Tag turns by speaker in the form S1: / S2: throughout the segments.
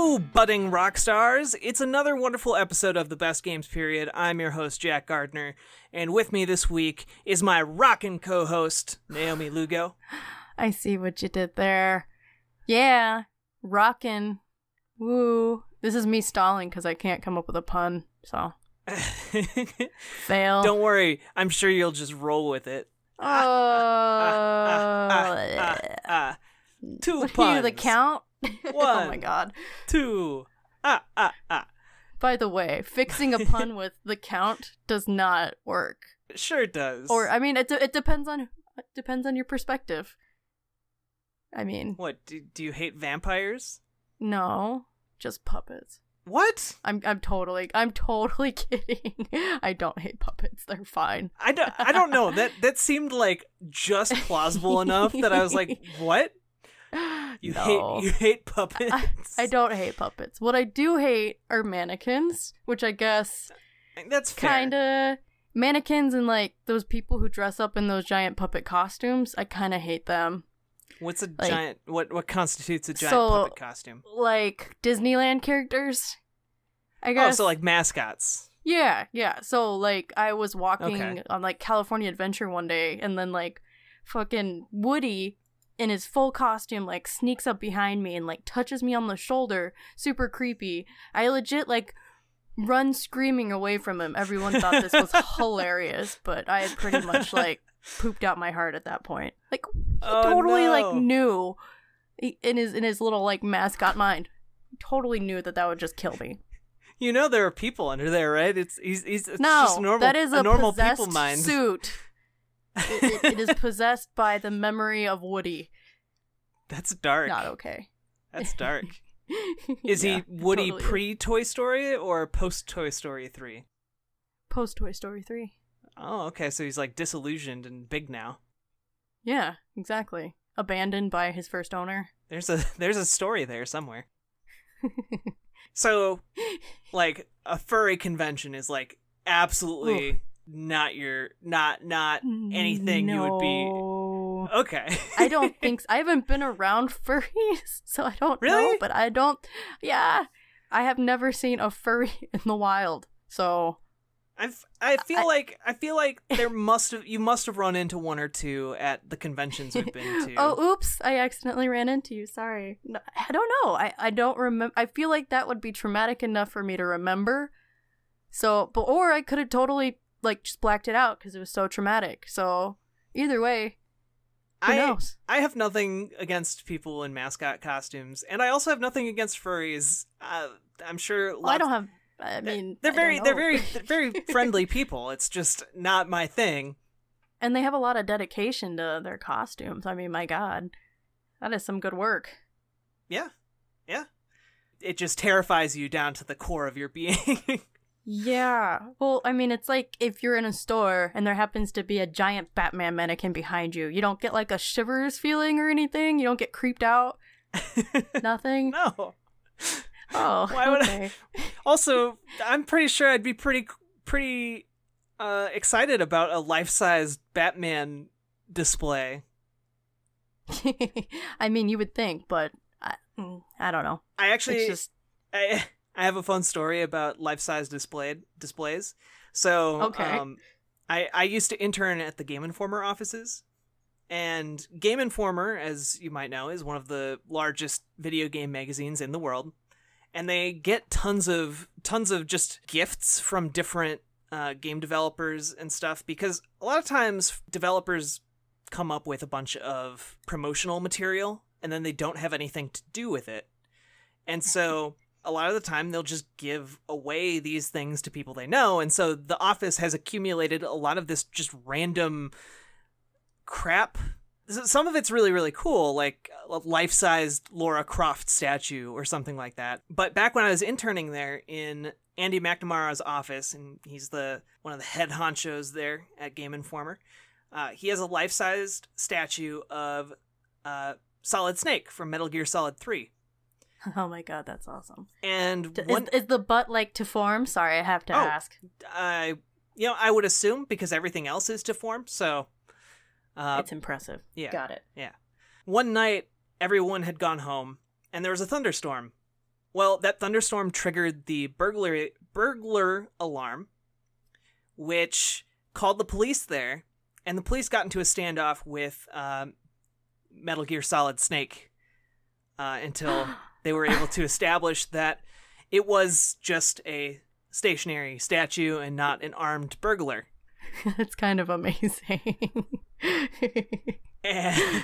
S1: Hello, budding rock stars! It's another wonderful episode of the Best Games Period. I'm your host, Jack Gardner, and with me this week is my rockin' co-host, Naomi Lugo.
S2: I see what you did there. Yeah, rockin'. Woo. This is me stalling because I can't come up with a pun, so. Fail.
S1: Don't worry, I'm sure you'll just roll with it. Two puns.
S2: The count?
S1: One.
S2: Oh my god.
S1: Two.
S2: By the way, fixing a pun with the count does not work.
S1: It sure does.
S2: Or I mean, it depends on your perspective. I mean,
S1: what? Do you hate vampires?
S2: No, just puppets.
S1: What?
S2: I'm totally kidding. I don't hate puppets. They're fine.
S1: I don't know. That seemed like just plausible enough that I was like, what? You hate puppets?
S2: I don't hate puppets. What I do hate are mannequins, which I guess
S1: that's fair.
S2: Kinda mannequins and like those people who dress up in those giant puppet costumes. I kind of hate them.
S1: What's a giant? What constitutes a giant puppet costume?
S2: Like Disneyland characters, I guess.
S1: Oh, so like mascots.
S2: Yeah. So like I was walking on like California Adventure one day, and then like fucking Woody in his full costume like sneaks up behind me and like touches me on the shoulder. Super creepy. I legit like run screaming away from him. Everyone thought this was hilarious, but I had pretty much like pooped out my heart at that point. Like like knew in his little like mascot mind. Totally knew that would just kill me.
S1: You know there are people under there, right? It's just normal.
S2: That is a
S1: normal
S2: possessed
S1: people mind.
S2: Suit. It is possessed by the memory of Woody.
S1: That's dark.
S2: Not okay.
S1: That's dark. Is he Woody totally pre-Toy Story or post-Toy Story 3?
S2: Post-Toy Story 3.
S1: Oh, okay. So he's like disillusioned and big now.
S2: Yeah, exactly. Abandoned by his first owner.
S1: There's a story there somewhere. So, like, a furry convention is like absolutely not anything you would be. Okay.
S2: I don't think so. I haven't been around furries, so I don't know, but I don't. Yeah. I have never seen a furry in the wild. So
S1: I feel like you must have run into one or two at the conventions we've been to.
S2: Oh, oops! I accidentally ran into you. Sorry. No, I don't know. I don't remember. I feel like that would be traumatic enough for me to remember. So, or I could have totally like just blacked it out because it was so traumatic. So either way, who knows?
S1: I have nothing against people in mascot costumes, and I also have nothing against furries. I'm sure.
S2: I don't have. I mean,
S1: they're very friendly people. It's just not my thing.
S2: And they have a lot of dedication to their costumes. I mean, my God, that is some good work.
S1: Yeah. It just terrifies you down to the core of your being.
S2: Yeah. Well, I mean, it's like if you're in a store and there happens to be a giant Batman mannequin behind you. You don't get like a shivers feeling or anything. You don't get creeped out. Nothing.
S1: No.
S2: Oh,
S1: why would
S2: okay.
S1: Also, I'm pretty sure I'd be pretty excited about a life-size Batman display.
S2: I mean, you would think, but I don't know.
S1: I actually I have a fun story about life-size displays. So,
S2: okay.
S1: I used to intern at the Game Informer offices. And Game Informer, as you might know, is one of the largest video game magazines in the world. And they get tons of just gifts from different game developers and stuff, because a lot of times developers come up with a bunch of promotional material and then they don't have anything to do with it. And so a lot of the time they'll just give away these things to people they know. And so the office has accumulated a lot of this just random crap. Some of it's really, really cool, like a life-sized Laura Croft statue or something like that. But back when I was interning there in Andy McNamara's office, and he's one of the head honchos there at Game Informer, he has a life-sized statue of Solid Snake from Metal Gear Solid 3.
S2: Oh my God, that's awesome.
S1: And
S2: is the butt like to form? Sorry, I have to ask.
S1: I would assume, because everything else is to form, so...
S2: it's impressive.
S1: Yeah.
S2: Got it.
S1: Yeah. One night, everyone had gone home, and there was a thunderstorm. Well, that thunderstorm triggered the burglar alarm, which called the police there, and the police got into a standoff with Metal Gear Solid Snake until they were able to establish that it was just a stationary statue and not an armed burglar.
S2: That's kind of amazing.
S1: And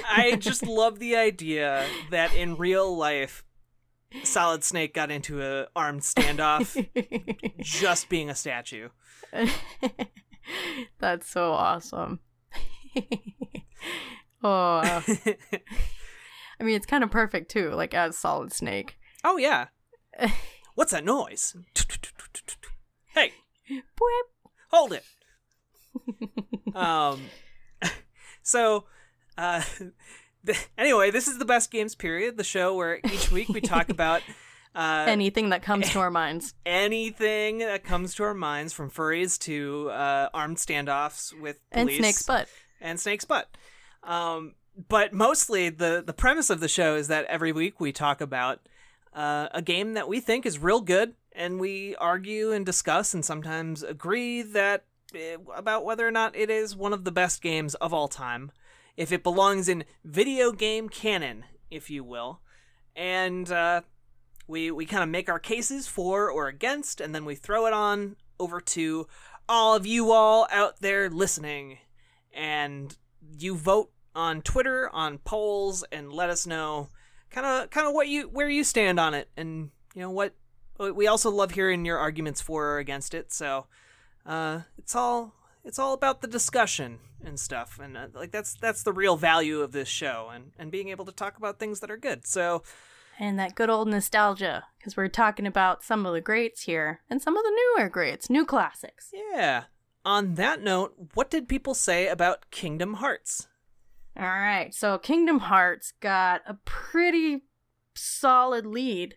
S1: I just love the idea that in real life, Solid Snake got into an armed standoff just being a statue.
S2: That's so awesome. Oh, I mean, it's kind of perfect too, like as Solid Snake.
S1: Oh yeah. What's that noise? Hey, hold it. So, anyway, this is the Best Games Period, the show where each week we talk about
S2: anything that comes to our minds.
S1: Anything that comes to our minds, from furries to armed standoffs with police.
S2: And Snake's butt.
S1: And Snake's butt. But mostly the premise of the show is that every week we talk about a game that we think is real good, and we argue and discuss and sometimes agree that about whether or not it is one of the best games of all time, if it belongs in video game canon, if you will. And we kind of make our cases for or against, and then we throw it on over to all of you all out there listening, and you vote on Twitter, on polls, and let us know kind of where you stand on it, and what we also love hearing your arguments for or against it. So it's all about the discussion and stuff, and that's the real value of this show, and being able to talk about things that are good. So,
S2: and that good old nostalgia, because we're talking about some of the greats here and some of the newer greats, new classics.
S1: Yeah. On that note, what did people say about Kingdom Hearts?
S2: All right, so Kingdom Hearts got a pretty solid lead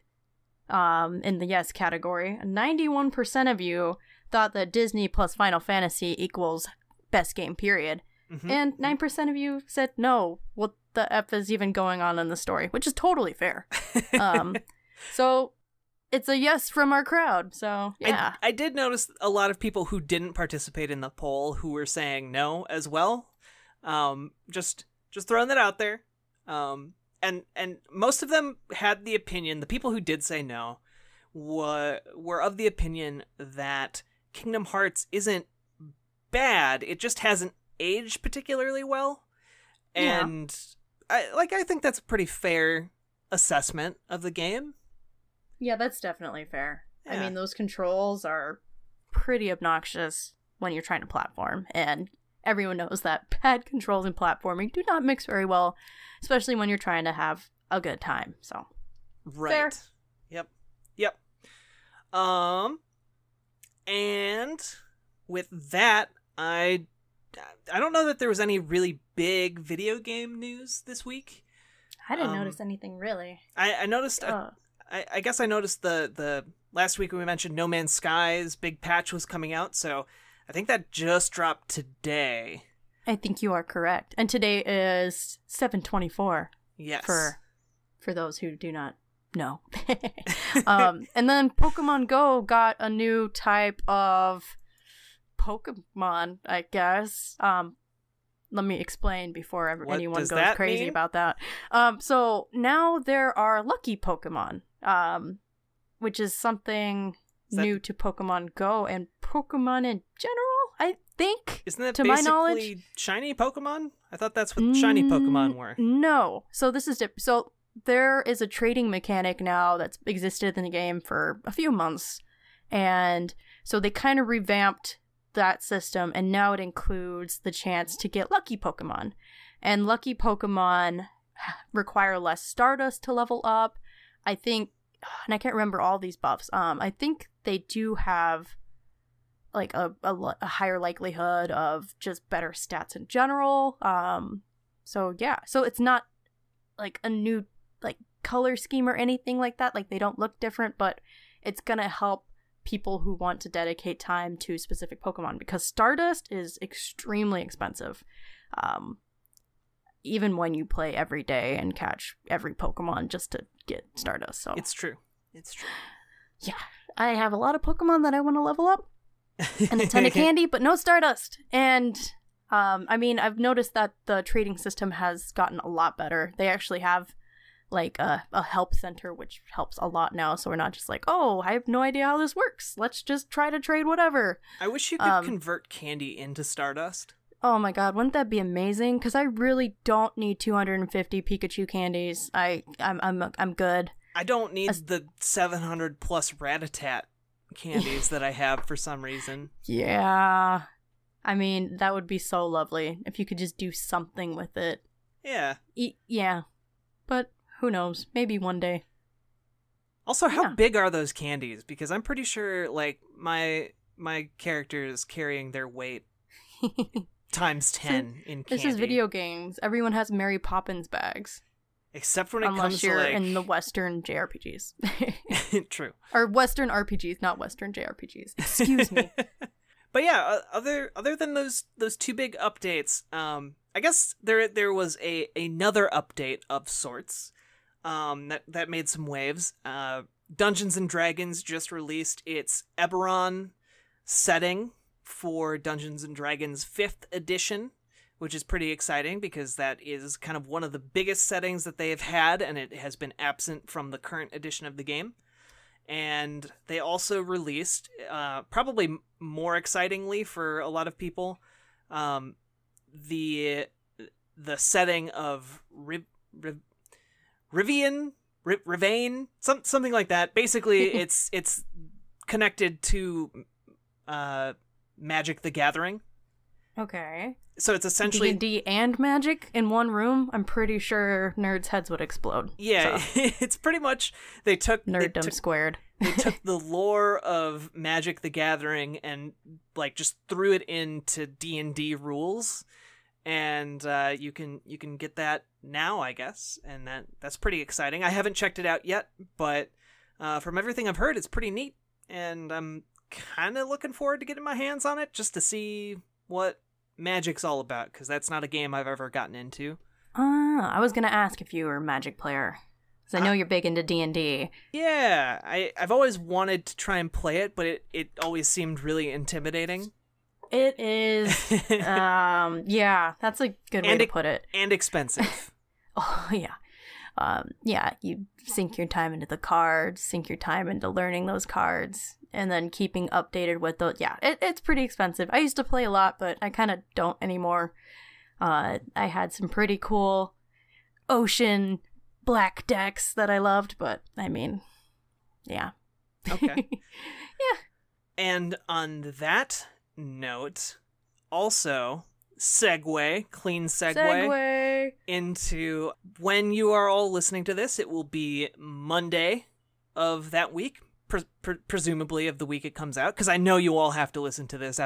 S2: in the yes category. 91% of you thought that Disney plus Final Fantasy equals best game period. Mm-hmm. And 9% of you said no, what the F is even going on in the story, which is totally fair. So it's a yes from our crowd, so yeah.
S1: I did notice a lot of people who didn't participate in the poll who were saying no as well. Just throwing that out there. And most of them had the opinion, the people who did say no were of the opinion that Kingdom Hearts isn't bad, it just hasn't aged particularly well. And I think that's a pretty fair assessment of the game.
S2: Yeah, that's definitely fair.
S1: Yeah.
S2: I mean, those controls are pretty obnoxious when you're trying to platform, and everyone knows that bad controls and platforming do not mix very well, especially when you're trying to have a good time. So,
S1: right.
S2: Fair.
S1: Yep. And with that, I don't know that there was any really big video game news this week.
S2: I didn't notice anything really.
S1: I noticed. I guess I noticed the last week we mentioned No Man's Sky's big patch was coming out, so I think that just dropped today.
S2: I think you are correct. And today is 7/24.
S1: Yes.
S2: For those who do not know. And then Pokemon Go got a new type of Pokemon, I guess. Let me explain before anyone goes crazy about that. So now there are lucky Pokemon, which is something new to Pokemon Go and Pokemon in general, I think.
S1: Isn't that
S2: to
S1: basically
S2: my knowledge
S1: shiny Pokemon? I thought that's what shiny Pokemon were.
S2: No. So this is different. So there is a trading mechanic now that's existed in the game for a few months. And so they kind of revamped that system, and now it includes the chance to get lucky Pokemon. And lucky Pokemon require less Stardust to level up. I think, and I can't remember all these buffs. I think they do have like a higher likelihood of just better stats in general. So yeah, so it's not like a new like color scheme or anything like that. Like they don't look different, but it's gonna help people who want to dedicate time to specific Pokemon, because Stardust is extremely expensive. even when you play every day and catch every Pokemon just to get Stardust. So
S1: it's true. It's true.
S2: Yeah, I have a lot of Pokemon that I want to level up, and a ton of candy, but no Stardust. And I mean, I've noticed that the trading system has gotten a lot better. They actually have like a help center, which helps a lot now. So we're not just like, oh, I have no idea how this works. Let's just try to trade whatever.
S1: I wish you could convert candy into Stardust.
S2: Oh my god, wouldn't that be amazing? Because I really don't need 250 Pikachu candies. I'm good.
S1: I don't need the 700 plus Rattata candies that I have for some reason.
S2: Yeah. I mean, that would be so lovely if you could just do something with it.
S1: Yeah.
S2: Yeah. But who knows? Maybe one day.
S1: Also, how big are those candies? Because I'm pretty sure, like, my character is carrying their weight times 10 in candy.
S2: This is video games. Everyone has Mary Poppins bags.
S1: Except when it
S2: Unless
S1: comes
S2: you're
S1: to, like...
S2: in the Western JRPGs.
S1: True.
S2: Or Western RPGs, not Western JRPGs. Excuse me.
S1: But yeah, other than those two big updates, I guess there was another update of sorts that made some waves. Dungeons and Dragons just released its Eberron setting for Dungeons and Dragons 5th edition, which is pretty exciting because that is kind of one of the biggest settings that they have had, and it has been absent from the current edition of the game. And they also released, probably more excitingly for a lot of people, the setting of Rivain, something like that. Basically, it's connected to Magic the Gathering.
S2: Okay.
S1: So it's essentially
S2: D&D and Magic in one room. I'm pretty sure nerds' heads would explode.
S1: Yeah, so. It's pretty much they took
S2: squared.
S1: They took the lore of Magic the Gathering and like just threw it into D&D rules, and you can get that now, I guess, and that's pretty exciting. I haven't checked it out yet, but from everything I've heard, it's pretty neat, and I'm kind of looking forward to getting my hands on it just to see what Magic's all about, because that's not a game I've ever gotten into.
S2: I was gonna ask if you were a Magic player, because I know you're big into D&D.
S1: Yeah, I've always wanted to try and play it, but it always seemed really intimidating.
S2: It is. Yeah, that's a good way to put it.
S1: And expensive.
S2: Oh, yeah. Yeah, you sink your time into the cards, sink your time into learning those cards, and then keeping updated with those. Yeah, it's pretty expensive. I used to play a lot, but I kind of don't anymore. I had some pretty cool ocean black decks that I loved, but I mean, yeah.
S1: Okay.
S2: Yeah.
S1: And on that note, also... clean segue into when you are all listening to this. It will be Monday of that week, presumably of the week it comes out, because I know you all have to listen to this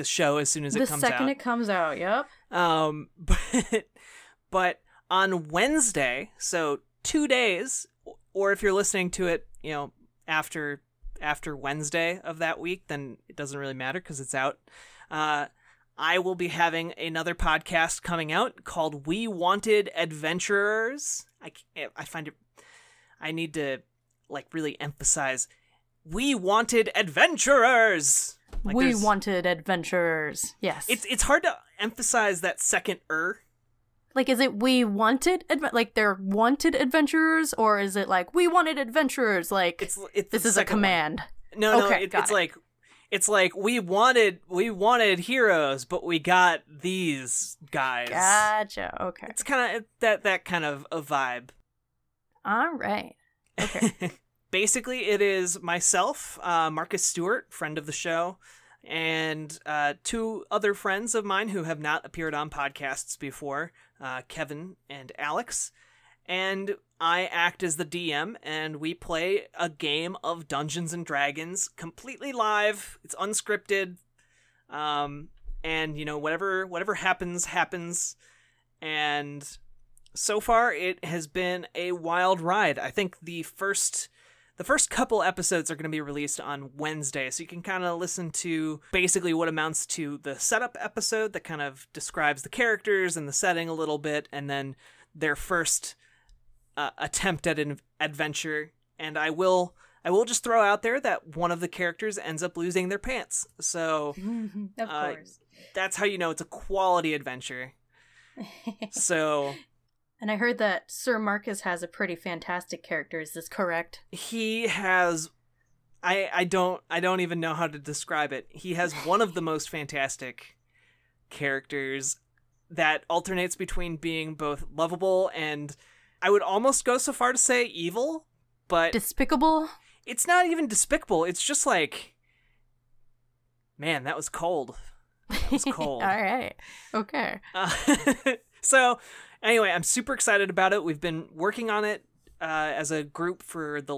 S1: show as soon as it comes out.
S2: The second it comes out, yep.
S1: But on Wednesday, so 2 days, or if you're listening to it, after Wednesday of that week, then it doesn't really matter because it's out. I will be having another podcast coming out called We Wanted Adventurers. I find it... I need to, really emphasize... We Wanted Adventurers!
S2: We Wanted Adventurers. Yes.
S1: It's hard to emphasize that second
S2: is it we wanted... they're wanted adventurers? Or is it we wanted adventurers? This is a command.
S1: One. No,
S2: okay,
S1: it's like we wanted heroes, but we got these guys.
S2: Gotcha. Okay.
S1: It's kind of that kind of a vibe.
S2: All right. Okay.
S1: Basically, it is myself, Marcus Stewart, friend of the show, and 2 other friends of mine who have not appeared on podcasts before, Kevin and Alex. And I act as the DM, and we play a game of Dungeons and Dragons completely live. It's unscripted, and whatever happens. And so far, it has been a wild ride. I think the first the first couple episodes are going to be released on Wednesday, so you can kind of listen to basically what amounts to the setup episode that kind of describes the characters and the setting a little bit, and then their first attempt at an adventure. And I will just throw out there that one of the characters ends up losing their pants. So
S2: Of course.
S1: That's how you know it's a quality adventure. So...
S2: And I heard that Sir Marcus has a pretty fantastic character. Is this correct?
S1: He has... I don't even know how to describe it. He has one of the most fantastic characters that alternates between being both lovable and... I would almost go so far to say evil, but...
S2: Despicable?
S1: It's not even despicable. It's just like... Man, that was cold. That was cold.
S2: All right. Okay.
S1: So... Anyway, I'm super excited about it. We've been working on it as a group for the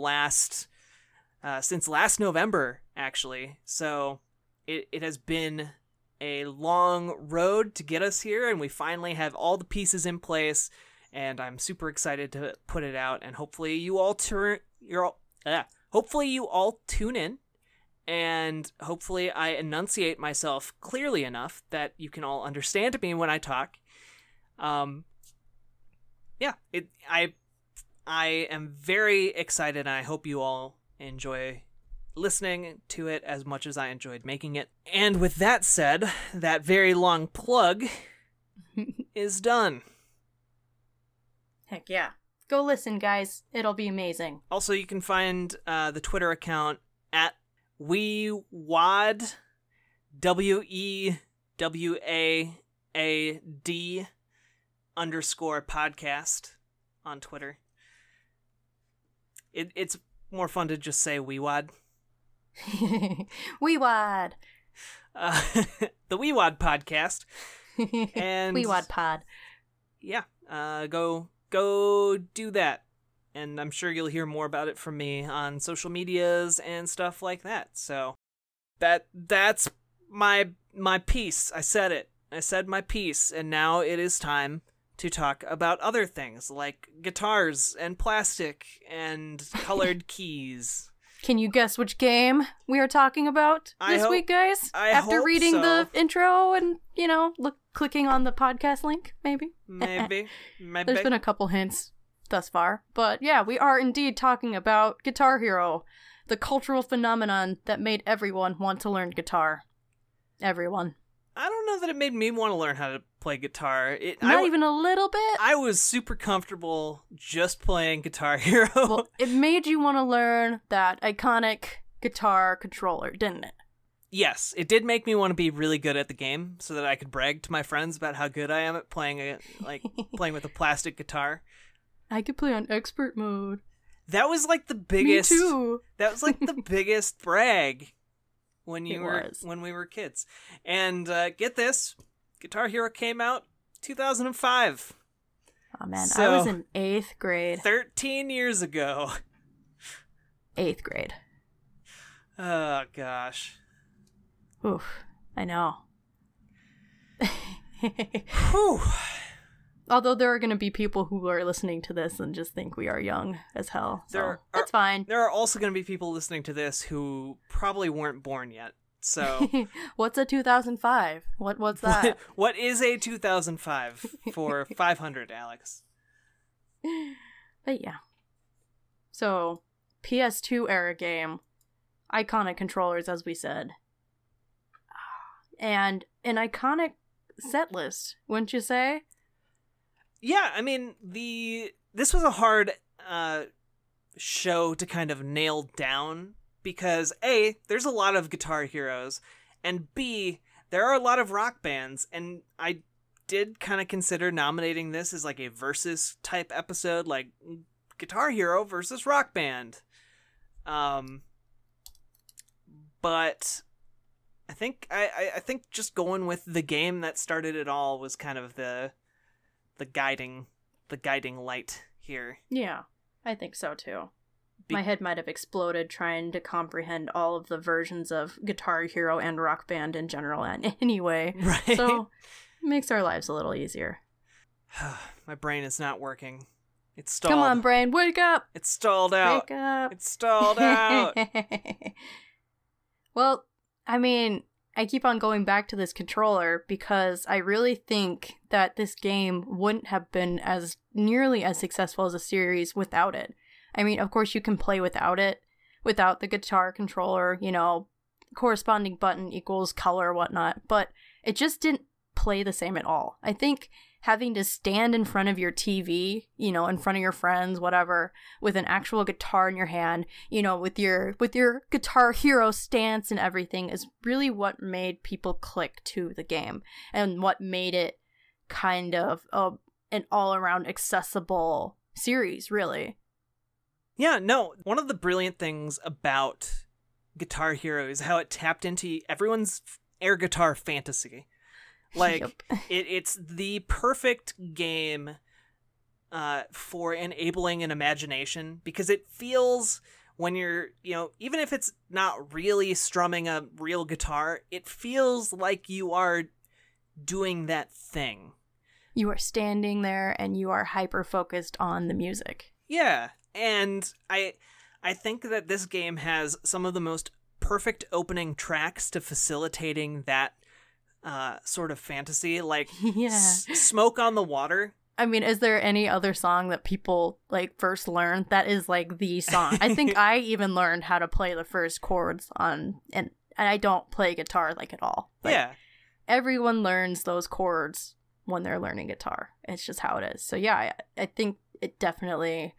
S1: since last November, actually. So it has been a long road to get us here, and we finally have all the pieces in place, and I'm super excited to put it out, and hopefully you all tune in, and hopefully I enunciate myself clearly enough that you can all understand me when I talk. Yeah, I am very excited, and I hope you all enjoy listening to it as much as I enjoyed making it. And with that said, that very long plug is done.
S2: Heck yeah. Go listen, guys. It'll be amazing.
S1: Also, you can find the Twitter account at WeWAD, WEWAAD _podcast on Twitter. It's more fun to just say WeWAD.
S2: WeWAD.
S1: The WeWAD podcast. And
S2: WeWAD pod.
S1: Yeah, go do that. And I'm sure you'll hear more about it from me on social medias and stuff like that. So that's my piece. I said it. I said my piece, and now it is time to talk about other things like guitars and plastic and colored keys.
S2: Can you guess which game we are talking about this week, guys? After reading the intro and, clicking on the podcast link, maybe?
S1: Maybe.
S2: There's been a couple hints thus far. But yeah, we are indeed talking about Guitar Hero, the cultural phenomenon that made everyone want to learn guitar. Everyone.
S1: I don't know that it made me want to learn how to play guitar.
S2: Not even a little bit?
S1: I was super comfortable just playing Guitar Hero.
S2: Well, it made you want to learn that iconic guitar controller, didn't it?
S1: Yes, it did make me want to be really good at the game so that I could brag to my friends about how good I am at playing playing with a plastic guitar.
S2: I could play on expert mode.
S1: That was like the biggest...
S2: Me too.
S1: That was like the biggest brag. When we were kids. And get this, Guitar Hero came out 2005.
S2: Oh man, so, I was in 8th grade.
S1: 13 years ago.
S2: 8th grade.
S1: Oh gosh.
S2: Oof, I know.
S1: Whew.
S2: Although there are going to be people who are listening to this and just think we are young as hell. So that's fine.
S1: There are also going to be people listening to this who probably weren't born yet. So
S2: what's a 2005? What's that?
S1: What is a 2005 for 500, Alex?
S2: But yeah. So PS2 era game, iconic controllers, as we said. And an iconic set list, wouldn't you say?
S1: Yeah, I mean, this was a hard show to kind of nail down because A, there's a lot of guitar heroes, and B, there are a lot of rock bands, and I did kind of consider nominating this as like a versus type episode, like Guitar Hero versus Rock Band. But I think I think just going with the game that started it all was kind of the guiding light here. Yeah,
S2: I think so too. My head might have exploded trying to comprehend all of the versions of Guitar Hero and Rock Band in general and anyway.
S1: Right.
S2: So it makes our lives a little easier.
S1: My brain is not working. It's stalled.
S2: Come on, brain, wake up!
S1: It's stalled out.
S2: Wake up!
S1: It's stalled out.
S2: Well, I mean, I keep on going back to this controller because I really think that this game wouldn't have been as nearly as successful as a series without it. I mean, of course you can play without it, without the guitar controller, you know, corresponding button equals color, whatnot, but it just didn't play the same at all. I think having to stand in front of your TV, you know, in front of your friends, whatever, with an actual guitar in your hand, you know, with your Guitar Hero stance and everything is really what made people click to the game and what made it kind of an all-around accessible series, really.
S1: Yeah, no, one of the brilliant things about Guitar Hero is how it tapped into everyone's air guitar fantasy. Like, yep. It's the perfect game for enabling an imagination, because it feels, when you're, you know, even if it's not really strumming a real guitar, it feels like you are doing that thing.
S2: You are standing there and you are hyper-focused on the music.
S1: Yeah, and I think that this game has some of the most perfect opening tracks to facilitating that sort of fantasy, like
S2: yeah.
S1: Smoke on the Water.
S2: I mean, is there any other song that people like first learn that is like the song? I think I even learned how to play the first chords on, and I don't play guitar like at all. Like,
S1: yeah.
S2: Everyone learns those chords when they're learning guitar. It's just how it is. So yeah, I think it definitely,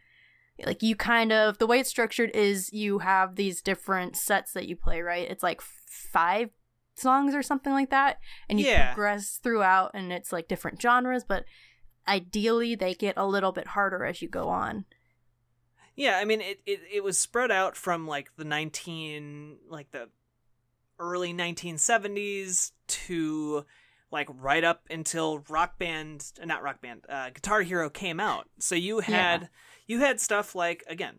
S2: like, you kind of, the way it's structured is you have these different sets that you play, right? It's like 5 songs or something like that, and you progress throughout, and it's like different genres, but ideally they get a little bit harder as you go on.
S1: Yeah, I mean, it was spread out from like the early 1970s to like right up until Guitar Hero came out. So you had stuff like, again,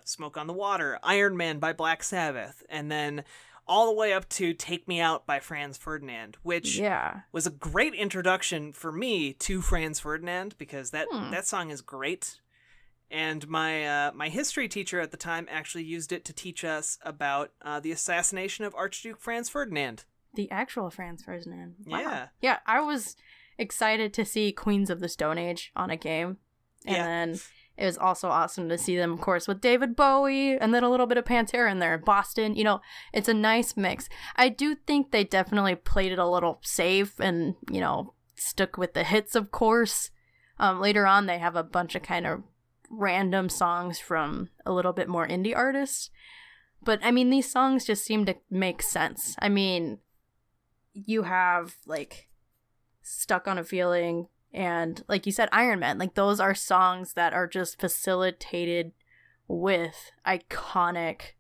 S1: Smoke on the Water, Iron Man by Black Sabbath, and then all the way up to Take Me Out by Franz Ferdinand, which was a great introduction for me to Franz Ferdinand, because that song is great. And my history teacher at the time actually used it to teach us about the assassination of Archduke Franz Ferdinand.
S2: The actual Franz Ferdinand. Wow.
S1: Yeah.
S2: Yeah, I was excited to see Queens of the Stone Age on a game. And then it was also awesome to see them, of course, with David Bowie and then a little bit of Pantera in there. Boston, you know, it's a nice mix. I do think they definitely played it a little safe and, you know, stuck with the hits, of course. Later on, they have a bunch of kind of random songs from a little bit more indie artists. But, I mean, these songs just seem to make sense. I mean, you have, like, Stuck on a Feeling, and like you said, Iron Man. Like, those are songs that are just facilitated with iconic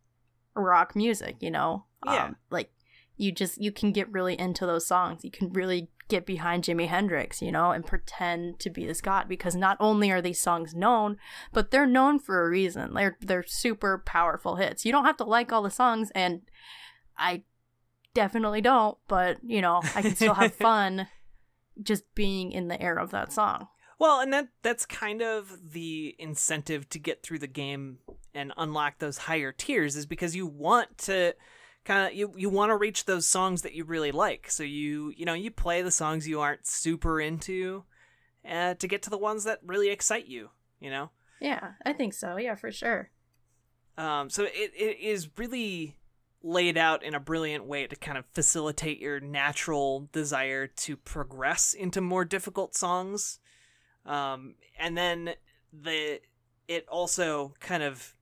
S2: rock music, you know?
S1: Yeah.
S2: Like, you can get really into those songs. You can really get behind Jimi Hendrix, you know, and pretend to be this god, because not only are these songs known, but they're known for a reason. They're super powerful hits. You don't have to like all the songs, and I definitely don't, but, you know, I can still have fun just being in the air of that song.
S1: Well, and that's kind of the incentive to get through the game and unlock those higher tiers, is because you want to you want to reach those songs that you really like. So you play the songs you aren't super into to get to the ones that really excite you, you know?
S2: Yeah, I think so. Yeah, for sure.
S1: So it is really laid out in a brilliant way to kind of facilitate your natural desire to progress into more difficult songs. And then it also kind of,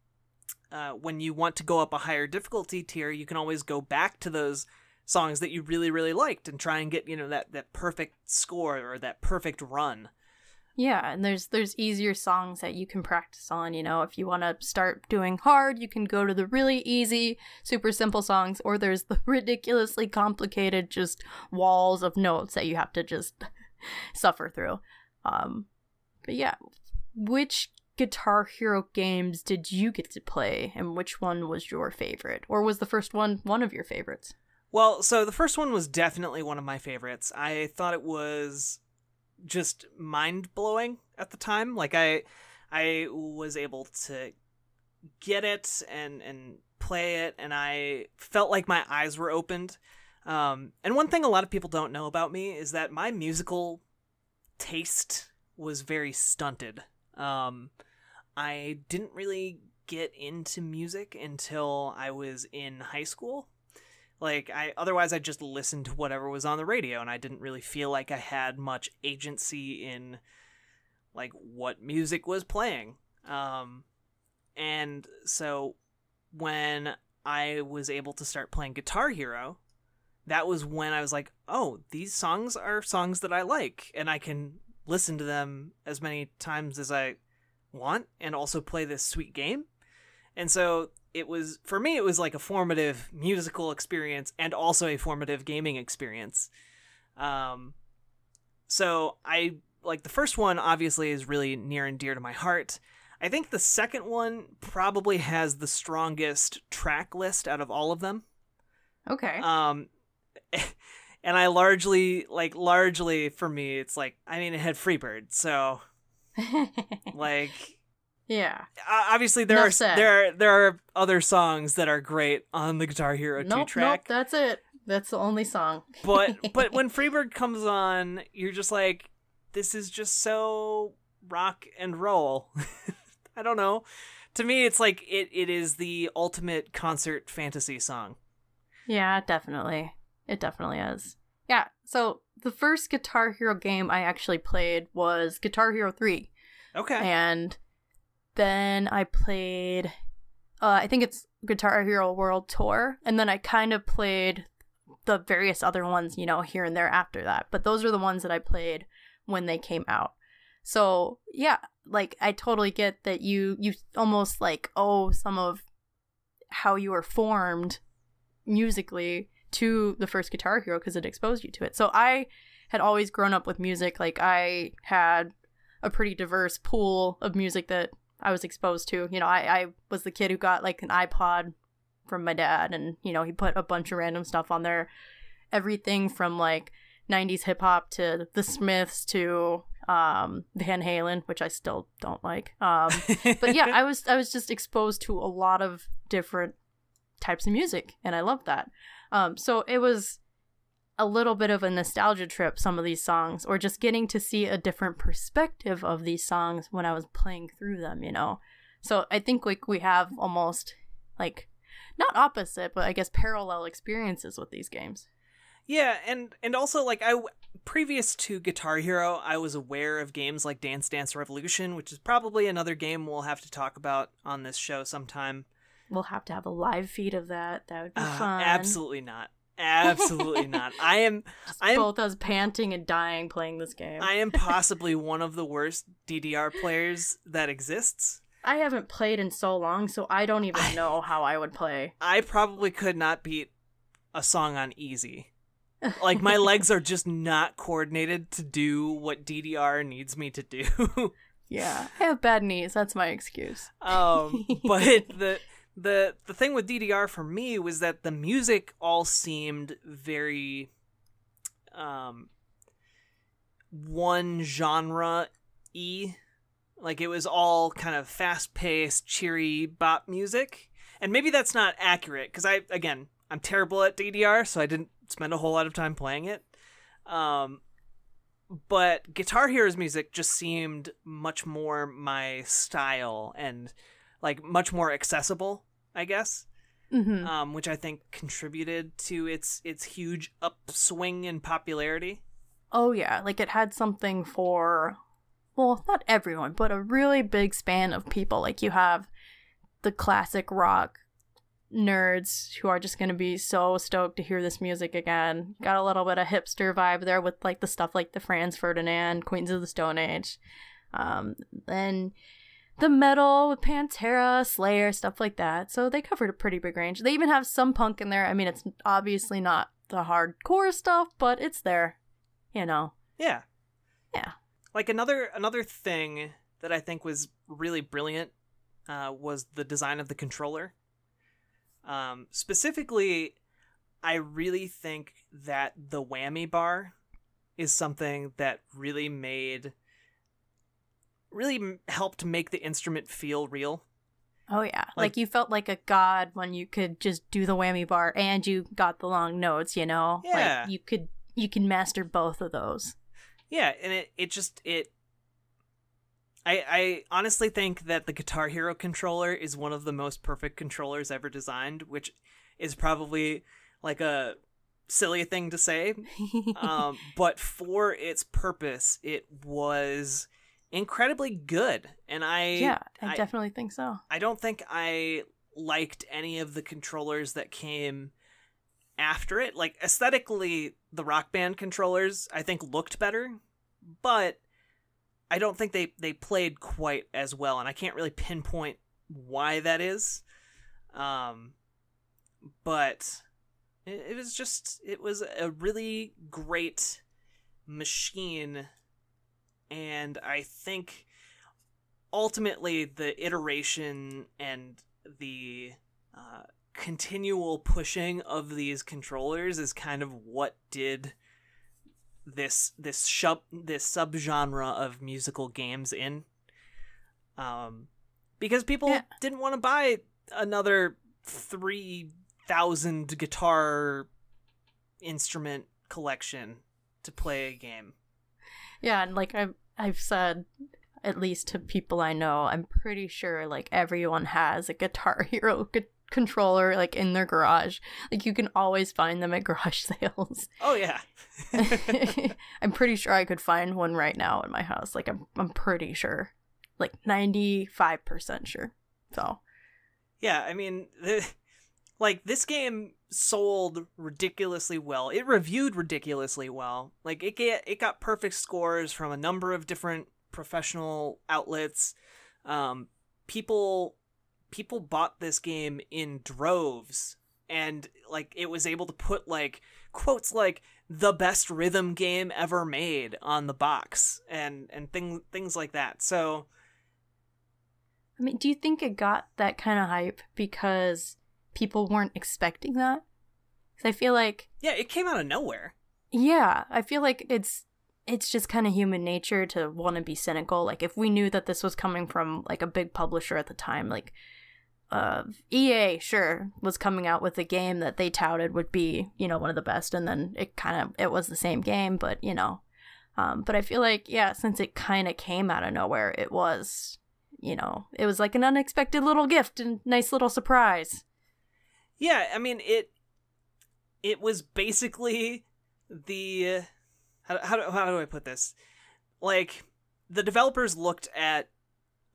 S1: when you want to go up a higher difficulty tier, you can always go back to those songs that you really, really liked and try and get, you know, that perfect score or that perfect run.
S2: Yeah, and there's easier songs that you can practice on, you know. If you want to start doing hard, you can go to the really easy, super simple songs, or there's the ridiculously complicated just walls of notes that you have to just suffer through. But yeah, which Guitar Hero games did you get to play, and which one was your favorite? Or was the first one of your favorites?
S1: Well, so the first one was definitely one of my favorites. I thought it was just mind-blowing at the time. Like, I I was able to get it and play it, and I felt like my eyes were opened. And one thing a lot of people don't know about me is that my musical taste was very stunted. I didn't really get into music until I was in high school. Like, otherwise I just listened to whatever was on the radio, and I didn't really feel like I had much agency in, like, what music was playing. And so when I was able to start playing Guitar Hero, that was when I was like, oh, these songs are songs that I like, and I can listen to them as many times as I want and also play this sweet game. And so it was, for me, it was like a formative musical experience and also a formative gaming experience. So I, like, the first one obviously is really near and dear to my heart. I think the second one probably has the strongest track list out of all of them.
S2: Okay.
S1: And I largely for me, it's like, I mean, it had Freebird, so like,
S2: yeah.
S1: Obviously there are other songs that are great on the Guitar Hero 2 track.
S2: Nope, that's it. That's the only song.
S1: but when Freebird comes on, you're just like, this is just so rock and roll. I don't know. To me, it's like it is the ultimate concert fantasy song.
S2: Yeah, definitely. It definitely is. Yeah, so the first Guitar Hero game I actually played was Guitar Hero 3.
S1: Okay.
S2: And then I played, I think it's Guitar Hero World Tour, and then I kind of played the various other ones, you know, here and there after that. But those are the ones that I played when they came out. So, yeah, like, I totally get that you almost, like, owe some of how you were formed musically to the first Guitar Hero because it exposed you to it. So I had always grown up with music. Like, I had a pretty diverse pool of music that I was exposed to. You know, I was the kid who got, like, an iPod from my dad, and, you know, he put a bunch of random stuff on there. Everything from, like, 90s hip-hop to The Smiths to Van Halen, which I still don't like. But yeah, I was just exposed to a lot of different types of music, and I loved that. So it was a little bit of a nostalgia trip, some of these songs, or just getting to see a different perspective of these songs when I was playing through them, you know? So I think, like, we have almost, like, not opposite, but I guess parallel experiences with these games.
S1: Yeah, and also, like, previous to Guitar Hero, I was aware of games like Dance Dance Revolution, which is probably another game we'll have to talk about on this show sometime.
S2: We'll have to have a live feed of that. That would be fun.
S1: Absolutely not. Absolutely not. I am
S2: both us panting and dying playing this game.
S1: I am possibly one of the worst DDR players that exists.
S2: I haven't played in so long, so I don't even know how I would play.
S1: I probably could not beat a song on easy. Like, my legs are just not coordinated to do what DDR needs me to do.
S2: Yeah, I have bad knees. That's my excuse.
S1: But the thing with DDR for me was that the music all seemed very one genre-y. Like, it was all kind of fast-paced, cheery bop music. And maybe that's not accurate, because I'm terrible at DDR, so I didn't spend a whole lot of time playing it. But Guitar Hero's music just seemed much more my style and, like, much more accessible, I guess.
S2: Mm-hmm.
S1: Which I think contributed to its huge upswing in popularity.
S2: Oh yeah, like, it had something for, well, not everyone, but a really big span of people. Like, you have the classic rock nerds who are just going to be so stoked to hear this music again. Got a little bit of hipster vibe there with, like, the stuff like the Franz Ferdinand, Queens of the Stone Age. Then the metal with Pantera, Slayer, stuff like that. So they covered a pretty big range. They even have some punk in there. I mean, it's obviously not the hardcore stuff, but it's there, you know.
S1: Yeah.
S2: Yeah.
S1: Like, another thing that I think was really brilliant was the design of the controller. Specifically, I really think that the whammy bar is something that really made really helped make the instrument feel real.
S2: Oh yeah, like you felt like a god when you could just do the whammy bar and you got the long notes, you know?
S1: Yeah.
S2: Like you can master both of those.
S1: Yeah, and I honestly think that the Guitar Hero controller is one of the most perfect controllers ever designed, which is probably like a silly thing to say. But for its purpose, it was incredibly good. And I
S2: definitely think so.
S1: I don't think I liked any of the controllers that came after it. Like, aesthetically, the Rock Band controllers I think looked better, but I don't think they played quite as well, and I can't really pinpoint why that is. But it was a really great machine, and I think ultimately the iteration and the continual pushing of these controllers is kind of what did this subgenre of musical games in, because people didn't want to buy another 3,000 guitar instrument collection to play a game.
S2: Yeah, and like I've said, at least to people I know, I'm pretty sure like everyone has a Guitar Hero controller like in their garage. Like you can always find them at garage sales.
S1: Oh yeah.
S2: I'm pretty sure I could find one right now in my house. Like I'm pretty sure. Like 95% sure. So
S1: yeah, I mean like this game sold ridiculously well. It reviewed ridiculously well. Like it got perfect scores from a number of different professional outlets. People bought this game in droves, and like it was able to put like quotes like the best rhythm game ever made on the box and things like that. So
S2: I mean, do you think it got that kind of hype because people weren't expecting that? Because I feel like
S1: it came out of nowhere.
S2: Yeah, I feel like it's just kind of human nature to want to be cynical. Like if we knew that this was coming from like a big publisher at the time, like EA sure was coming out with a game that they touted would be, you know, one of the best, and then it was the same game, but you know, but I feel like since it kind of came out of nowhere, it was, you know, it was like an unexpected little gift and nice little surprise.
S1: Yeah, I mean it was basically the how do I put this? Like the developers looked at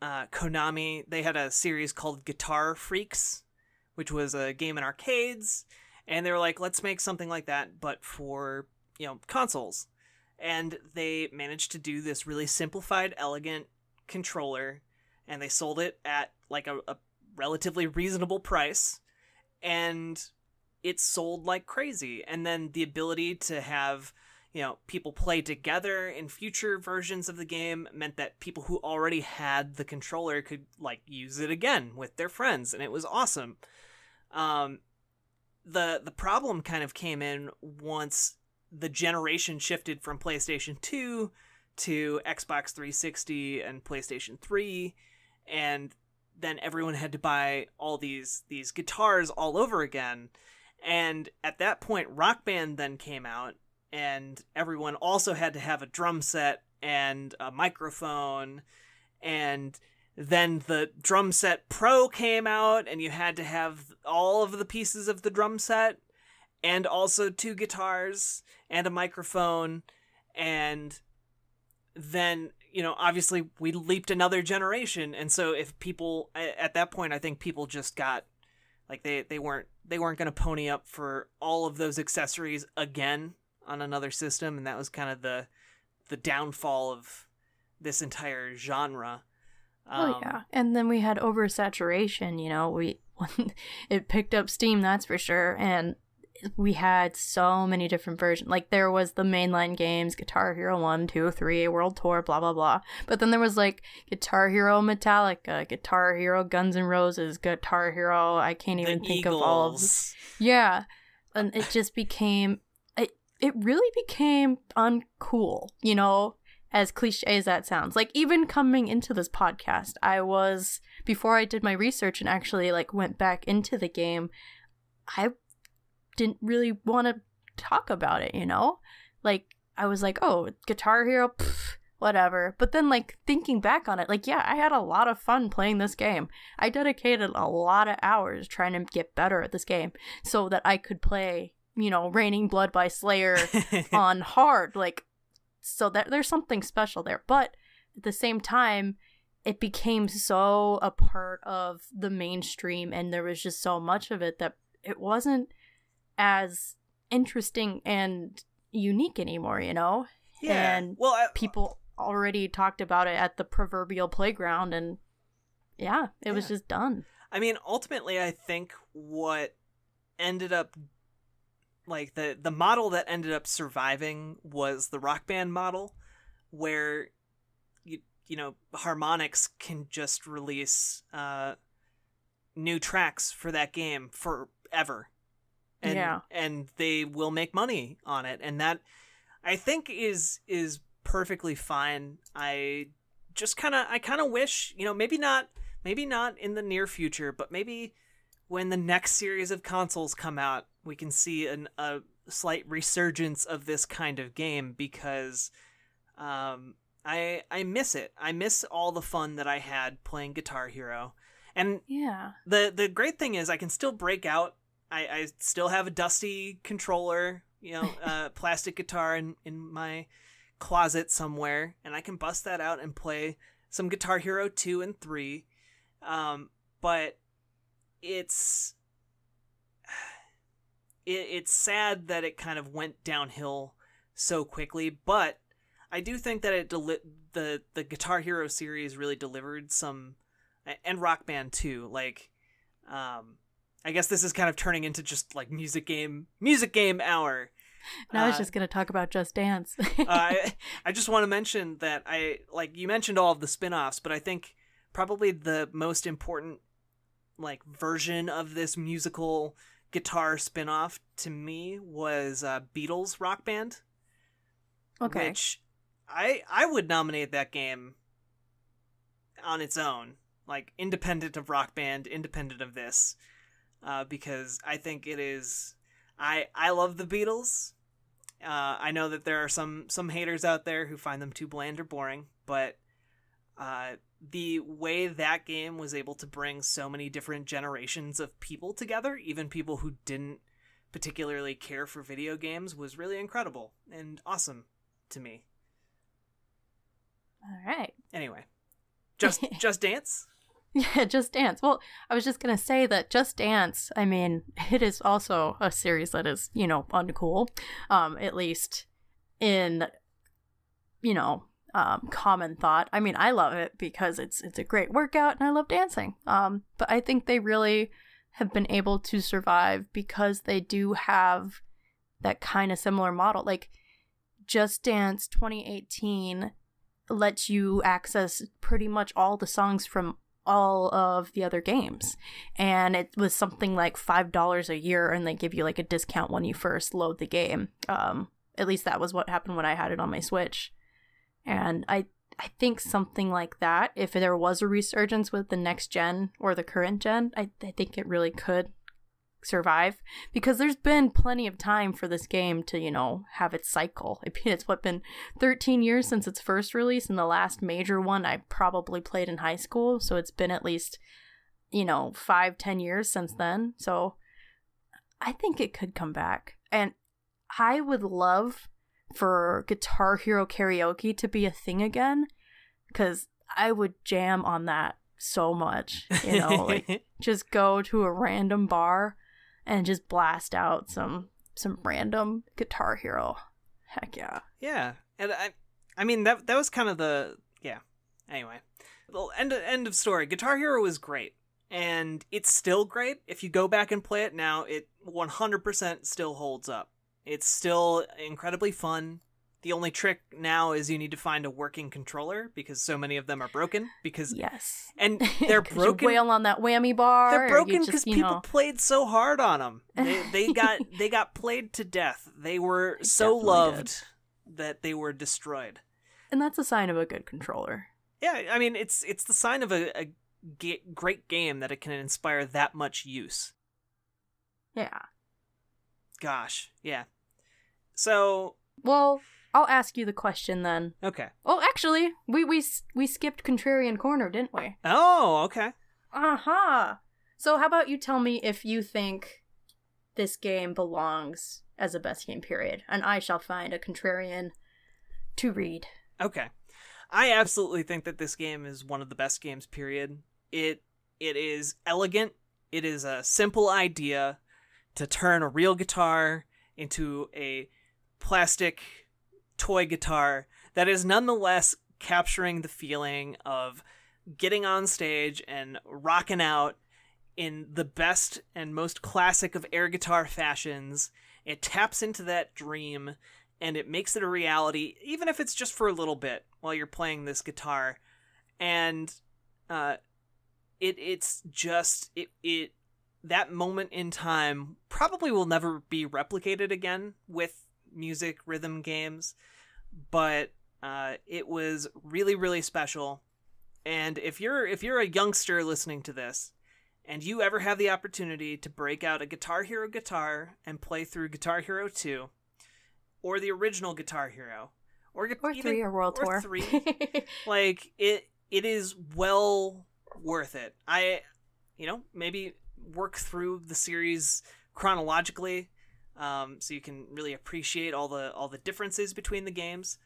S1: Konami. They had a series called Guitar Freaks, which was a game in arcades, and they were like, let's make something like that but for, you know, consoles. And they managed to do this really simplified, elegant controller, and they sold it at like a relatively reasonable price, and it sold like crazy. And then the ability to have, you know, people play together in future versions of the game meant that people who already had the controller could like use it again with their friends, and it was awesome. The problem kind of came in once the generation shifted from PlayStation 2 to Xbox 360 and PlayStation 3, and then everyone had to buy all these guitars all over again. And at that point, Rock Band then came out, and everyone also had to have a drum set and a microphone, and then the drum set Pro came out, and you had to have all of the pieces of the drum set, and also 2 guitars and a microphone. And then, you know, obviously we leaped another generation, and so if people at that point, I think people just got like they weren't going to pony up for all of those accessories again on another system, and that was kind of the downfall of this entire genre.
S2: Oh yeah, and then we had oversaturation. You know, it picked up steam, that's for sure, and we had so many different versions. Like there was the mainline games, Guitar Hero 1, 2, 3, World Tour, blah blah blah. But then there was like Guitar Hero Metallica, Guitar Hero Guns N' Roses, Guitar Hero, I can't even think of all of this. Yeah, and it just became. It really became uncool, you know? as cliche as that sounds. Like, even coming into this podcast, before I did my research and actually, like, went back into the game, I didn't really want to talk about it, you know? Like, I was like, oh, Guitar Hero, pff, whatever. But then, like, thinking back on it, like, yeah, I had a lot of fun playing this game. I dedicated a lot of hours trying to get better at this game so that I could play, you know, Raining Blood by Slayer on hard. Like, so that there's something special there. But at the same time, it became so a part of the mainstream, and there was just so much of it that it wasn't as interesting and unique anymore, you know?
S1: Yeah.
S2: And people already talked about it at the proverbial playground, and yeah, it was just done.
S1: I mean, ultimately, I think what ended up, like, the model that ended up surviving was the Rock Band model, where you know, Harmonix can just release new tracks for that game forever. And they will make money on it, and that, I think, is perfectly fine. I kind of wish, you know, maybe not in the near future, but maybe when the next series of consoles come out, we can see a slight resurgence of this kind of game, because I miss it. I miss all the fun that I had playing Guitar Hero. And the great thing is I can still break out. I still have a dusty controller, you know, plastic guitar in my closet somewhere, and I can bust that out and play some Guitar Hero 2 and 3. But it's sad that it kind of went downhill so quickly, but I do think that the Guitar Hero series really delivered some, and Rock Band too. Like, I guess this is kind of turning into just like music game hour.
S2: And I was just gonna talk about Just Dance.
S1: I just want to mention that you mentioned all of the spin-offs, but I think probably the most important, like, version of this musical guitar spin-off to me was Beatles Rock Band.
S2: Okay.
S1: Which I would nominate that game on its own, like, independent of Rock Band, independent of this, because I think it is. I love the Beatles. I know that there are some haters out there who find them too bland or boring, but the way that game was able to bring so many different generations of people together, even people who didn't particularly care for video games, was really incredible and awesome to me.
S2: All right.
S1: Anyway, Just Dance?
S2: Yeah, Just Dance. Well, I was just going to say that Just Dance, I mean, it is also a series that is, you know, uncool, at least in, you know, common thought. I mean, I love it because it's a great workout and I love dancing. But I think they really have been able to survive because they do have that kind of similar model. Like, Just Dance 2018 lets you access pretty much all the songs from all of the other games, and it was something like $5 a year, and they give you like a discount when you first load the game. At least that was what happened when I had it on my Switch. And I think something like that, if there was a resurgence with the next gen or the current gen, I think it really could survive, because there's been plenty of time for this game to, you know, have its cycle. I mean, it's been 13 years since its first release, and the last major one I probably played in high school, so it's been at least, you know, 5-10 years since then. So I think it could come back, and I would love for Guitar Hero karaoke to be a thing again, because I would jam on that so much, you know. Like, just go to a random bar and just blast out some random Guitar Hero. Heck yeah.
S1: Yeah. And I mean, that was kind of the, yeah. Anyway, the end of story. Guitar Hero was great, and it's still great. If you go back and play it now, it 100% still holds up. It's still incredibly fun. The only trick now is you need to find a working controller, because so many of them are broken. Because
S2: yes,
S1: and they're broken.
S2: You wail on that whammy bar.
S1: They're broken because people played so hard on them. They got played to death. They were so loved that they were destroyed.
S2: And that's a sign of a good controller.
S1: Yeah, I mean, it's the sign of a great game that it can inspire that much use.
S2: Yeah.
S1: Gosh, yeah. So...
S2: Well, I'll ask you the question then.
S1: Okay.
S2: Oh, actually, we skipped Contrarian Corner, didn't we?
S1: Oh, okay.
S2: Uh-huh. So how about you tell me if you think this game belongs as a best game period, and I shall find a Contrarian to read.
S1: Okay. I absolutely think that this game is one of the best games, period. It is elegant. It is a simple idea to turn a real guitar into a plastic toy guitar that is nonetheless capturing the feeling of getting on stage and rocking out in the best and most classic of air guitar fashions. It taps into that dream and it makes it a reality, even if it's just for a little bit while you're playing this guitar. And it's just that moment in time probably will never be replicated again with music rhythm games, but it was really, really special. And if you're a youngster listening to this and you ever have the opportunity to break out a Guitar Hero guitar and play through Guitar Hero 2 or the original Guitar Hero or
S2: 3 or World Tour
S1: 3, like it is well worth it. Maybe work through the series chronologically, so you can really appreciate all the differences between the games.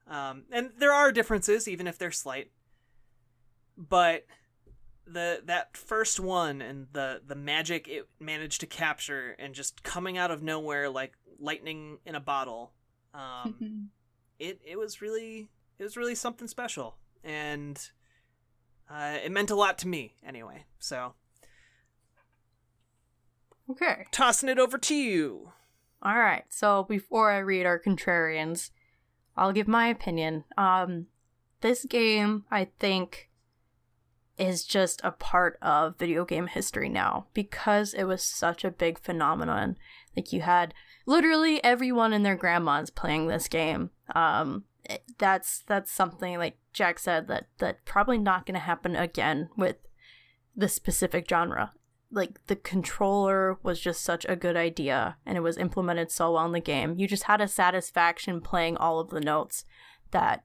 S1: And there are differences, even if they're slight. But that first one and the magic it managed to capture and just coming out of nowhere like lightning in a bottle, it was really something special, and it meant a lot to me anyway. So
S2: okay,
S1: tossing it over to you.
S2: All right, so before I read our contrarians, I'll give my opinion. This game, I think, is just a part of video game history now because it was such a big phenomenon. Like, you had literally everyone and their grandmas playing this game. That's something, like Jack said, that probably not going to happen again with this specific genre. Like, the controller was just such a good idea, and it was implemented so well in the game. You just had a satisfaction playing all of the notes that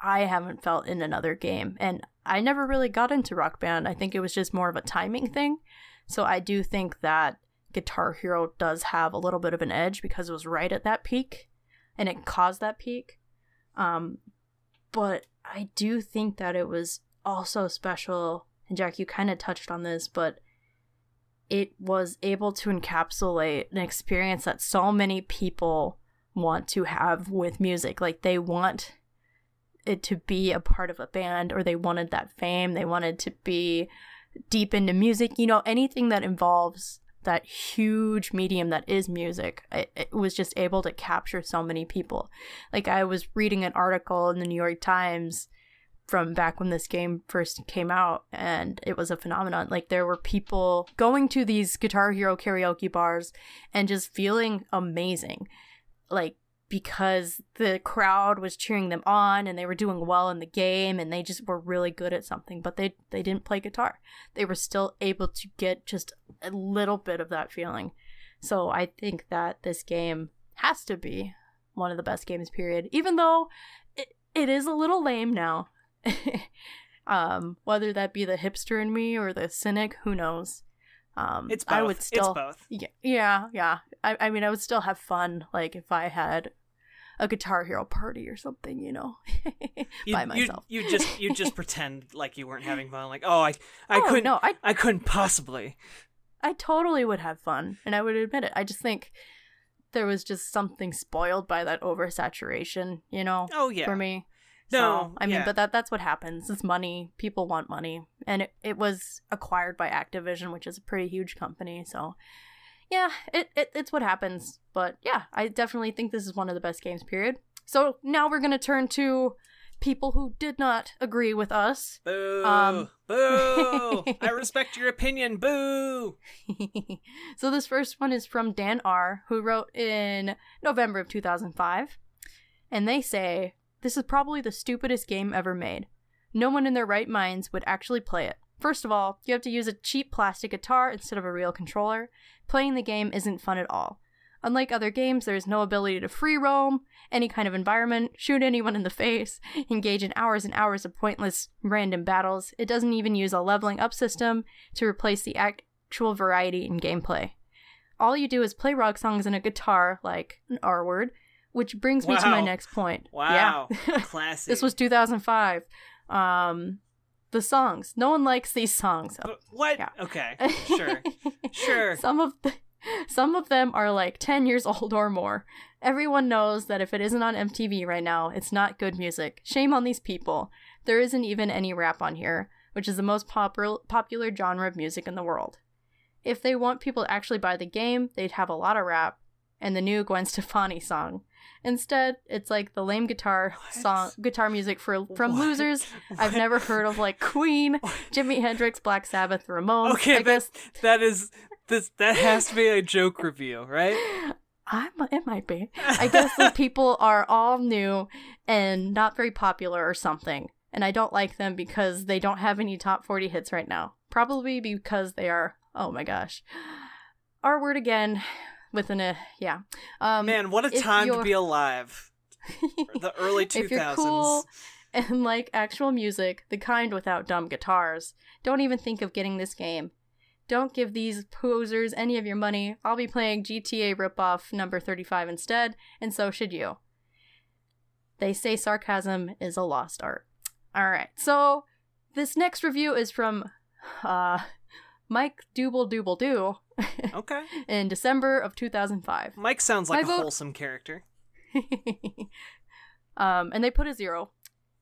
S2: I haven't felt in another game. And I never really got into Rock Band. I think it was just more of a timing thing. So I do think that Guitar Hero does have a little bit of an edge because it was right at that peak, and it caused that peak. But I do think that it was also special, and Jack, you kind of touched on this, but it was able to encapsulate an experience that so many people want to have with music. Like, they want it to be a part of a band, or they wanted that fame, they wanted to be deep into music, anything that involves that huge medium that is music. It was just able to capture so many people. Like, I was reading an article in the New York Times from back when this game first came out, and it was a phenomenon. Like, there were people going to these Guitar Hero karaoke bars and just feeling amazing, like, because the crowd was cheering them on and they were doing well in the game and they just were really good at something, but they didn't play guitar. They were still able to get just a little bit of that feeling. So I think that this game has to be one of the best games, period, even though it is a little lame now. Whether that be the hipster in me or the cynic, who knows?
S1: It's both.
S2: It's both. Yeah. I mean, I would still have fun, like, if I had a Guitar Hero party or something, by myself.
S1: You just pretend like you weren't having fun. Like, I couldn't. No, I couldn't possibly.
S2: I totally would have fun, and I would admit it. I just think there was just something spoiled by that oversaturation,
S1: Oh yeah.
S2: for me.
S1: No,
S2: so, I mean, but that's what happens. It's money. People want money. And it was acquired by Activision, which is a pretty huge company. So, yeah, it's what happens. But, yeah, I definitely think this is one of the best games, period. So, now we're going to turn to people who did not agree with us.
S1: Boo! Boo! I respect your opinion. Boo!
S2: So, this first one is from Dan R., who wrote in November of 2005. And they say, This is probably the stupidest game ever made. No one in their right minds would actually play it. First of all, you have to use a cheap plastic guitar instead of a real controller. Playing the game isn't fun at all. Unlike other games, there is no ability to free roam, any kind of environment, shoot anyone in the face, engage in hours and hours of pointless random battles. It doesn't even use a leveling up system to replace the actual variety in gameplay. All you do is play rock songs on a guitar, like an R word, which brings me to my next point.
S1: Wow.
S2: Yeah.
S1: Classy.
S2: This was 2005. The songs. No one likes these songs.
S1: What?
S2: Yeah.
S1: Okay. Sure.
S2: Some of them are like 10 years old or more. Everyone knows that if it isn't on MTV right now, it's not good music. Shame on these people. There isn't even any rap on here, which is the most popular genre of music in the world. If they want people to actually buy the game, they'd have a lot of rap and the new Gwen Stefani song. Instead, it's like the lame guitar music from losers I've never heard of, like Queen, Jimi Hendrix, Black Sabbath, Ramones.
S1: Okay,
S2: I guess
S1: that has to be a joke review, right?
S2: It might be. I guess the people are all new and not very popular or something, and I don't like them because they don't have any top 40 hits right now. Probably because they are, oh my gosh, R word again. Yeah.
S1: Man, what a time to be alive. The early 2000s.
S2: If you're cool and like actual music, the kind without dumb guitars, don't even think of getting this game. Don't give these posers any of your money. I'll be playing GTA ripoff number 35 instead, and so should you. They say sarcasm is a lost art. Alright, so this next review is from Mike Dooble.
S1: Okay.
S2: In December of 2005.
S1: Mike sounds like a wholesome character.
S2: And they put a 0.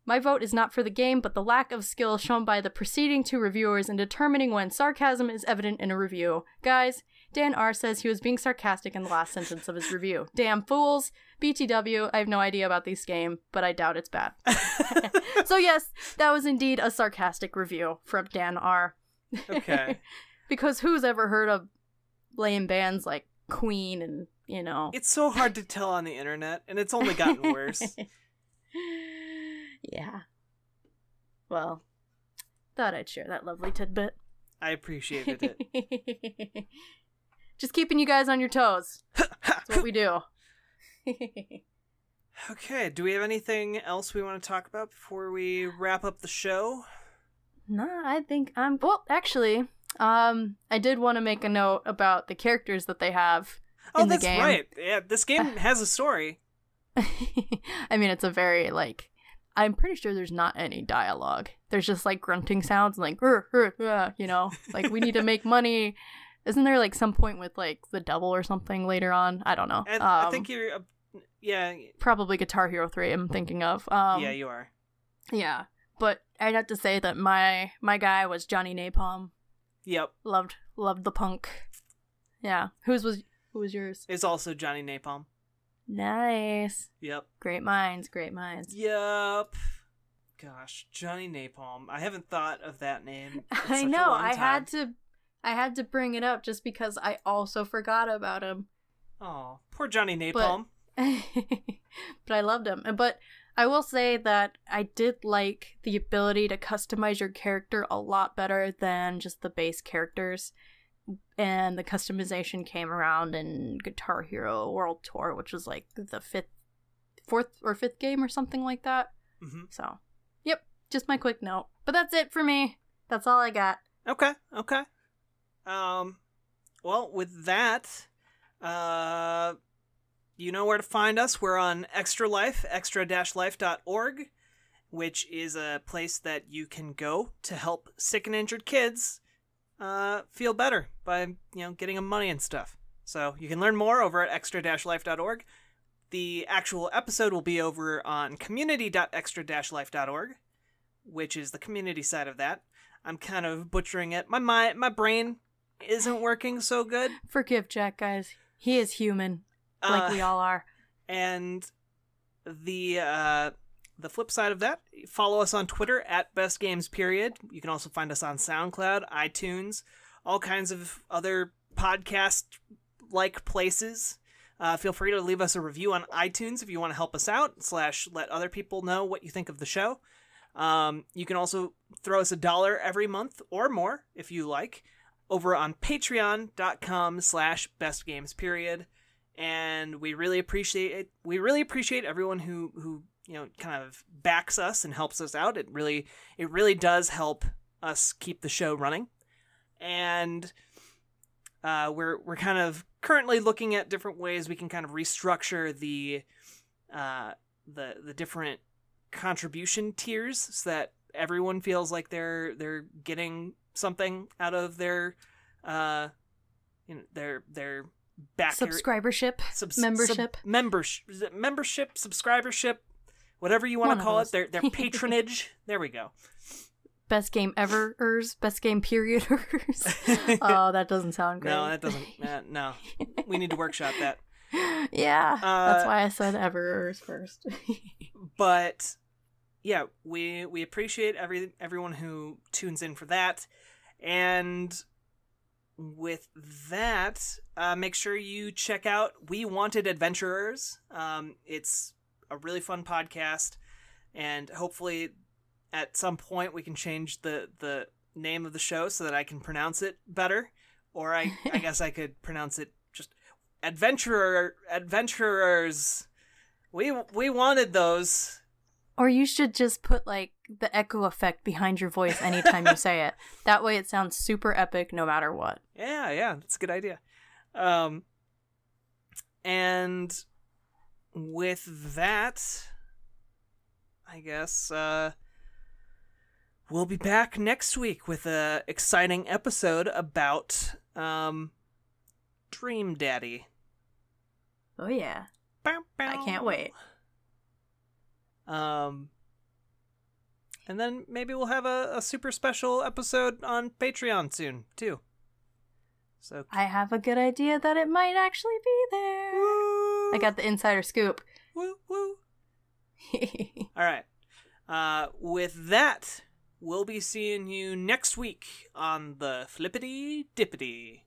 S2: My vote is not for the game, but the lack of skill shown by the preceding two reviewers in determining when sarcasm is evident in a review. Guys, Dan R. says he was being sarcastic in the last sentence of his review. Damn fools. BTW, I have no idea about this game, but I doubt it's bad. So yes, that was indeed a sarcastic review from Dan R.
S1: Okay.
S2: Because who's ever heard of lame bands like Queen and, you know.
S1: It's so hard to tell on the internet, and it's only gotten worse.
S2: Yeah. Well, thought I'd share that lovely tidbit.
S1: I appreciated it.
S2: Just keeping you guys on your toes. That's what we do.
S1: Okay, do we have anything else we want to talk about before we wrap up the show?
S2: No, I think well, actually, I did want to make a note about the characters that they have in the game. Oh, that's right.
S1: Yeah, this game has a story.
S2: I mean, it's a very, like, I'm pretty sure there's not any dialogue. There's just, like, grunting sounds, and, like, you know, like, we need to make money. Isn't there, like, some point with, like, the devil or something later on? I don't know.
S1: And I think you're, yeah.
S2: Probably Guitar Hero 3 I'm thinking of.
S1: Yeah, you are.
S2: Yeah. But I'd have to say that my guy was Johnny Napalm.
S1: Yep.
S2: Loved the punk. Yeah. Who was yours?
S1: It's also Johnny Napalm.
S2: Nice.
S1: Yep.
S2: Great minds.
S1: Yep. Gosh, Johnny Napalm. I haven't thought of that name.
S2: I know. I had to bring it up just because I also forgot about him.
S1: Oh, poor Johnny Napalm.
S2: But I loved him. But I will say that I did like the ability to customize your character a lot better than just the base characters. And the customization came around in Guitar Hero World Tour, which was like the fourth or fifth game or something like that.
S1: Mm-hmm.
S2: So, yep, just my quick note. But that's it for me. That's all I got.
S1: Okay. Well, with that, you know where to find us. We're on Extra Life, extra-life.org, which is a place that you can go to help sick and injured kids feel better by, getting them money and stuff. So you can learn more over at extra-life.org. The actual episode will be over on community.extra-life.org, which is the community side of that. I'm kind of butchering it. My brain isn't working so good.
S2: Forgive Jack, guys. He is human, like we all are.
S1: And the flip side of that, follow us on Twitter at bestgamesperiod. You can also find us on SoundCloud, iTunes, all kinds of other podcast-like places. Feel free to leave us a review on iTunes if you want to help us out, / let other people know what you think of the show. You can also throw us $1 every month or more if you like over on patreon.com/bestgamesperiod. And we really appreciate it. We really appreciate everyone who kind of backs us and helps us out. It really does help us keep the show running. And we're kind of currently looking at different ways we can kind of restructure the different contribution tiers so that everyone feels like they're getting something out of their backer,
S2: subscribership,
S1: membership, subscribership, whatever you want to call it. Their patronage. There we go.
S2: Best game everers, best game perioders. Oh, that doesn't sound great.
S1: No, that doesn't. No, we need to workshop that.
S2: Yeah, that's why I said everers first.
S1: But yeah, we appreciate everyone who tunes in for that, and with that, make sure you check out We Wanted Adventurers. It's a really fun podcast, and hopefully at some point we can change the name of the show so that I can pronounce it better, or I guess I could pronounce it just Adventurers. We wanted those.
S2: Or you should just put like the echo effect behind your voice anytime you say it. That way it sounds super epic no matter what.
S1: Yeah, that's a good idea. And with that, I guess we'll be back next week with a exciting episode about Dream Daddy.
S2: Oh yeah.
S1: Bow, bow.
S2: I can't wait.
S1: And then maybe we'll have a super special episode on Patreon soon, too. So
S2: I have a good idea that it might actually be there.
S1: Woo!
S2: I got the insider scoop.
S1: Woo, woo. All right. With that, we'll be seeing you next week on the Flippity Dippity.